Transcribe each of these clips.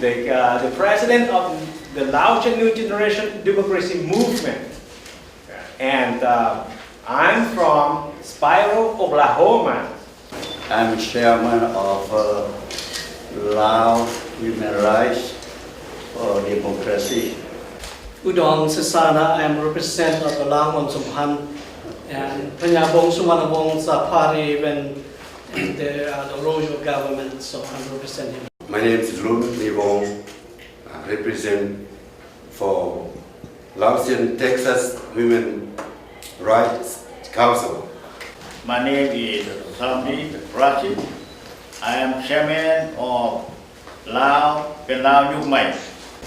the president of the Laotian New Generation Democracy Movement. And I'm from Spiro, Oklahoma. I'm chairman of Lao Human Rights for Democracy. Udon Sasana, I am representative of the Langon Sumhan and Panyabong Sumanabong's party when the royal government, so I'm representing. My name is Lun Nivong. I represent for Laotian Texas Human Rights Council. My name is Sambi Rashid. I am chairman of Lao Yuk Mai.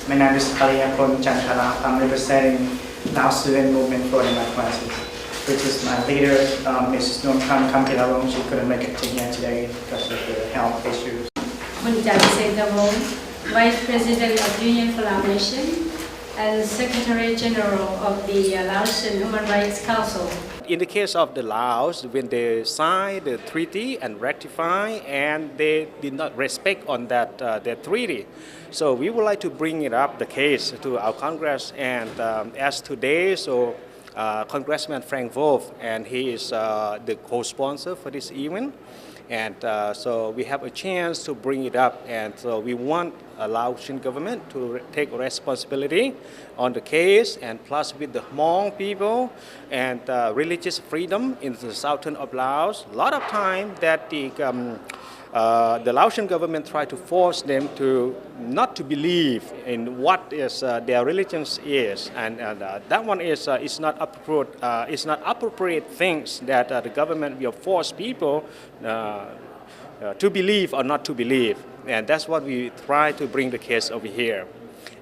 My name is Kaliyapon Chankara. I'm representing Lao Student Movement for Democracy, which is my leader, Mrs. Nomkan Kampiralong. She couldn't make it to here today because of the health issues. Vice President of Union Collaboration and Secretary General of the Laotian Human Rights Council. In the case of the Laos, when they signed the treaty and ratify, and they did not respect on that treaty. So we would like to bring it up, the case, to our Congress. And as today, so Congressman Frank Wolf, and he is the co-sponsor for this event. And so we have a chance to bring it up, and so we want a Laotian government to take responsibility on the case, and plus with the Hmong people and religious freedom in the southern of Laos. A lot of time that the Laotian government try to force them to not to believe in what is their religion is, and that one is not appropriate. It's not appropriate things that the government will force people to believe or not to believe, and that's what we try to bring the case over here.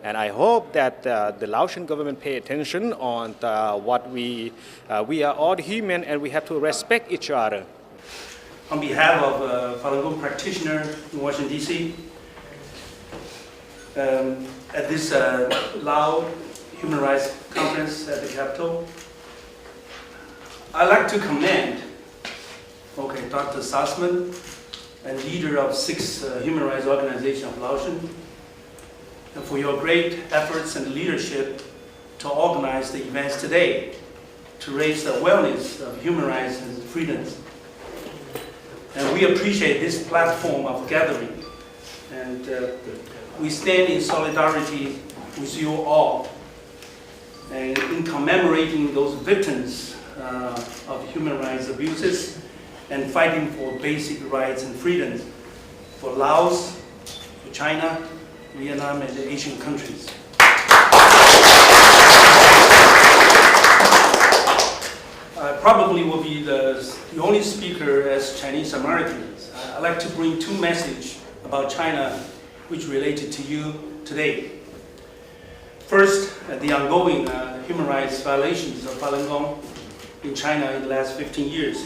And I hope that the Laotian government pay attention on what we are all human, and we have to respect each other. On behalf of Falun Gong practitioner in Washington, D.C., at this Lao Human Rights Conference at the Capitol, I'd like to commend Dr. Sassman, and leader of 6 human rights organizations of Laotian, and for your great efforts and leadership to organize the events today to raise the awareness of human rights and freedoms. And we appreciate this platform of gathering, and we stand in solidarity with you all, and in commemorating those victims of human rights abuses and fighting for basic rights and freedoms for Laos, for China, Vietnam, and the Asian countries. I probably will be the only speaker as Chinese Americans. I'd like to bring 2 messages about China which related to you today. First, the ongoing human rights violations of Falun Gong in China in the last 15 years.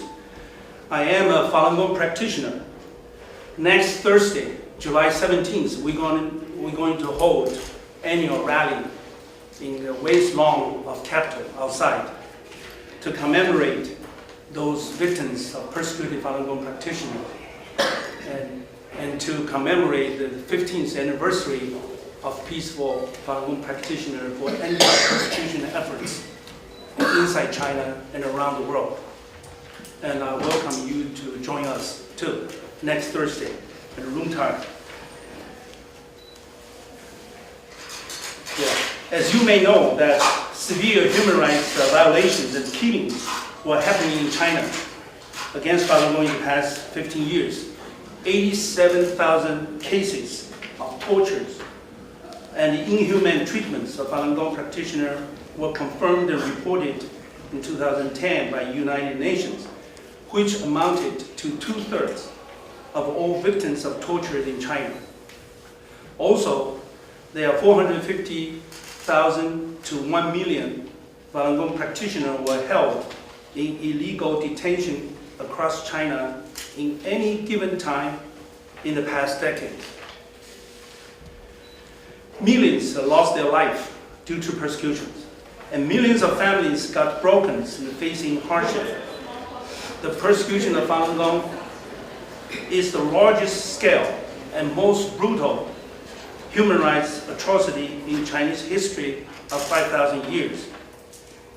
I am a Falun Gong practitioner. Next Thursday, July 17th, we're going to hold annual rally in the West Lawn of Capitol outside to commemorate those victims of persecuted Falun Gong practitioners, and to commemorate the 15th anniversary of peaceful Falun Gong practitioner for anti-persecution efforts inside China and around the world. And I welcome you to join us too next Thursday at room time. As you may know, that severe human rights violations and killings were happening in China against Falun Gong in the past 15 years. 87,000 cases of tortures and inhuman treatments of Falun Gong practitioners were confirmed and reported in 2010 by United Nations, which amounted to 2/3 of all victims of torture in China. Also, there are 450,000 to 1 million Falun Gong practitioners were held in illegal detention across China in any given time in the past decade. Millions lost their life due to persecutions, and millions of families got broken in facing hardship. The persecution of Falun Gong is the largest scale and most brutal human rights atrocity in Chinese history of 5,000 years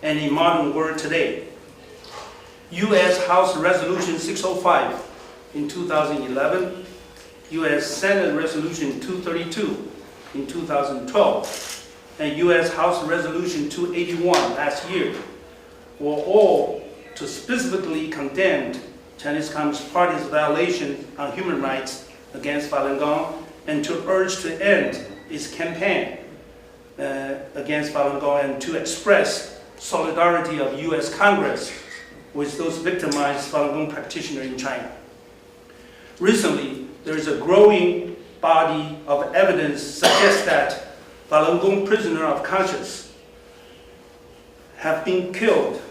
and in modern world today. U.S. House Resolution 605 in 2011, U.S. Senate Resolution 232 in 2012, and U.S. House Resolution 281 last year were all to specifically condemn Chinese Communist Party's violation on human rights against Falun Gong and to urge to end its campaign against Falun Gong and to express solidarity of U.S. Congress with those victimized Falun Gong practitioners in China. Recently, there is a growing body of evidence suggests that Falun Gong prisoners of conscience have been killed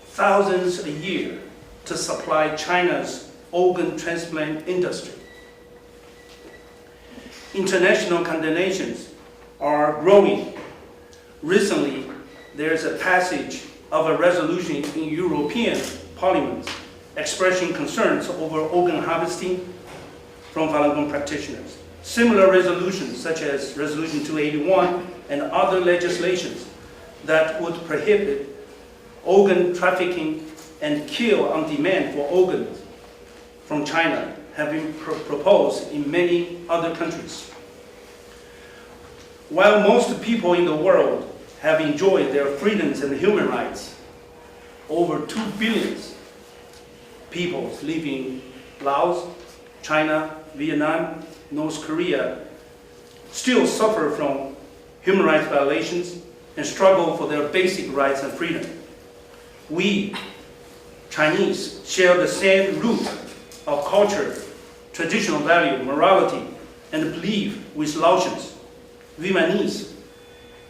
thousands a year to supply China's organ transplant industry. International condemnations are growing. Recently, there is a passage of a resolution in European Parliament expressing concerns over organ harvesting from Falun Gong practitioners. Similar resolutions, such as Resolution 281 and other legislations that would prohibit organ trafficking and kill on demand for organs from China, have been proposed in many other countries. While most people in the world have enjoyed their freedoms and human rights, over 2 billion people live in Laos, China, Vietnam, North Korea, still suffer from human rights violations and struggle for their basic rights and freedom. We, Chinese, share the same root of culture, traditional value, morality, and belief with Laotians, Vietnamese,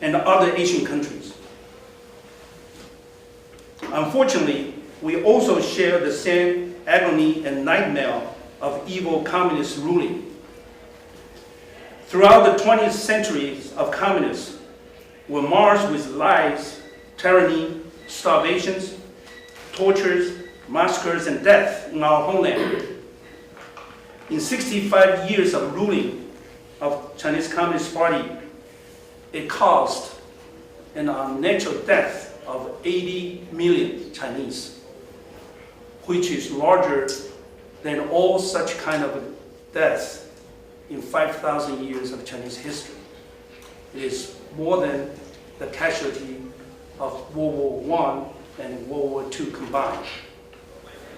and other Asian countries. Unfortunately, we also share the same agony and nightmare of evil communist ruling. Throughout the 20th centuries of communists were marred with lies, tyranny, starvations, tortures, massacres, and death in our homeland. In 65 years of ruling of Chinese Communist Party, it caused an unnatural death of 80 million Chinese, which is larger than all such kind of deaths in 5,000 years of Chinese history. It is more than the casualty of World War I and World War II combined.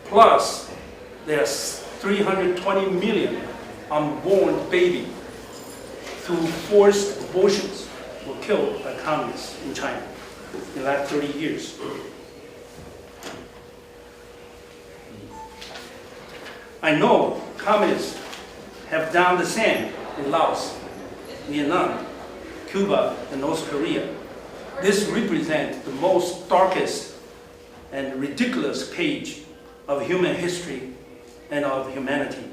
Plus, there's 320 million unborn babies through forced abortions were killed by communists in China in the last 30 years. I know communists have done the same in Laos, Vietnam, Cuba, and North Korea. This represents the most darkest and ridiculous page of human history and of humanity.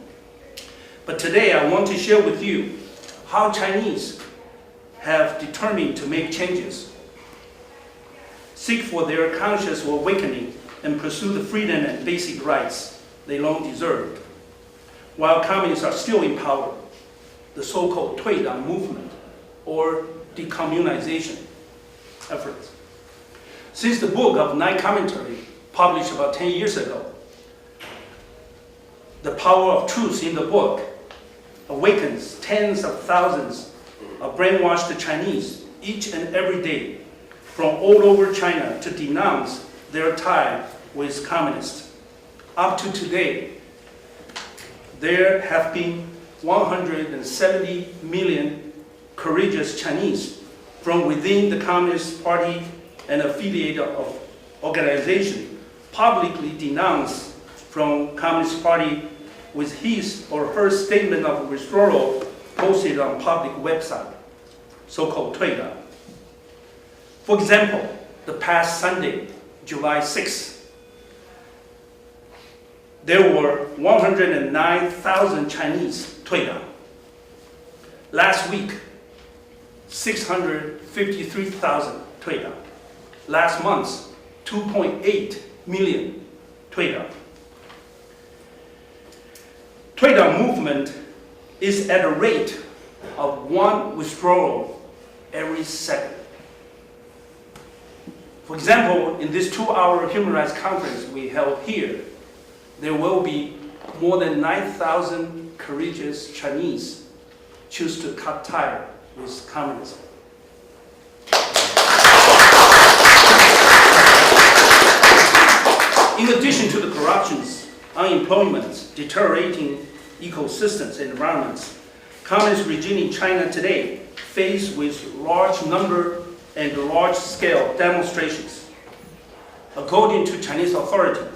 But today I want to share with you how Chinese have determined to make changes, seek for their conscious awakening, and pursue the freedom and basic rights they long deserved. While communists are still in power, the so-called 退党 movement or decommunization efforts. Since the book of Night Commentary, published about 10 years ago, the power of truth in the book awakens tens of thousands of brainwashed Chinese each and every day from all over China to denounce their tie with communists. Up to today, there have been 170 million courageous Chinese from within the Communist Party and affiliated of organization publicly denounced from Communist Party with his or her statement of withdrawal posted on public website, so-called 退党. For example, the past Sunday, July 6th, there were 109,000 Chinese 退党. Last week, 653,000 退党. Last month, 2.8 million 退党. 退党 movement is at a rate of one withdrawal every second. For example, in this 2-hour human rights conference we held here, there will be more than 9,000 courageous Chinese choose to cut ties with communism. In addition to the corruptions, unemployment, deteriorating ecosystems and environments, communist regime in China today faced with large number and large-scale demonstrations. According to Chinese authorities,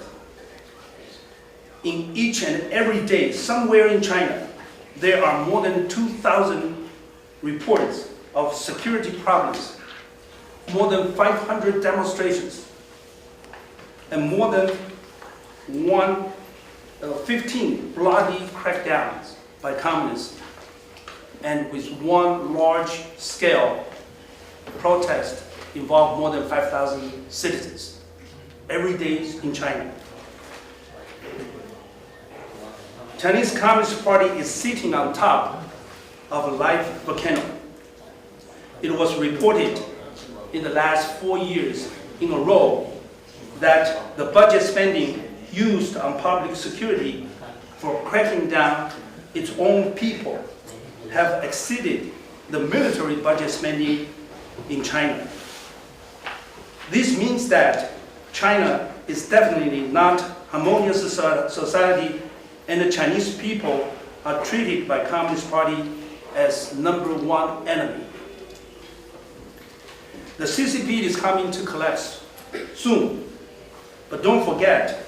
in each and every day, somewhere in China, there are more than 2,000 reports of security problems, more than 500 demonstrations, and more than 15 bloody crackdowns by communists, and with one large-scale protest involved more than 5,000 citizens every day in China. Chinese Communist Party is sitting on top of a live volcano. It was reported in the last 4 years in a row that the budget spending used on public security for cracking down its own people have exceeded the military budget spending in China. This means that China is definitely not a harmonious society, and the Chinese people are treated by Communist Party as #1 enemy. The CCP is coming to collapse soon, but don't forget,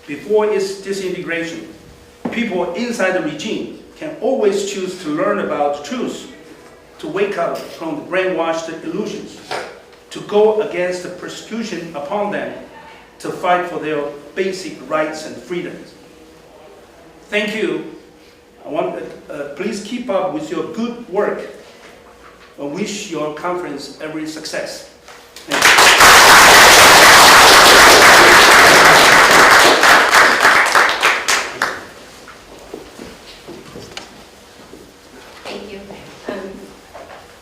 before its disintegration, people inside the regime can always choose to learn about truth, to wake up from the brainwashed illusions, to go against the persecution upon them, to fight for their basic rights and freedoms. Thank you. Please keep up with your good work. I wish your conference every success. Thank you.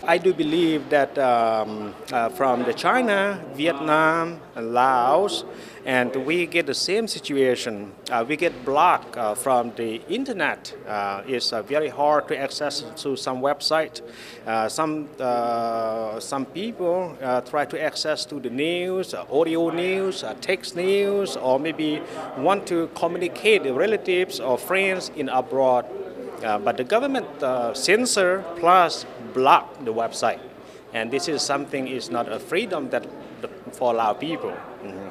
I do believe that from the China, Vietnam, and Laos, and we get the same situation. We get blocked from the internet. It's very hard to access to some website. Some people try to access to the news, audio news, text news, or maybe want to communicate with relatives or friends in abroad. But the government censor plus block the website, and this is something is not a freedom that for our people. Mm-hmm.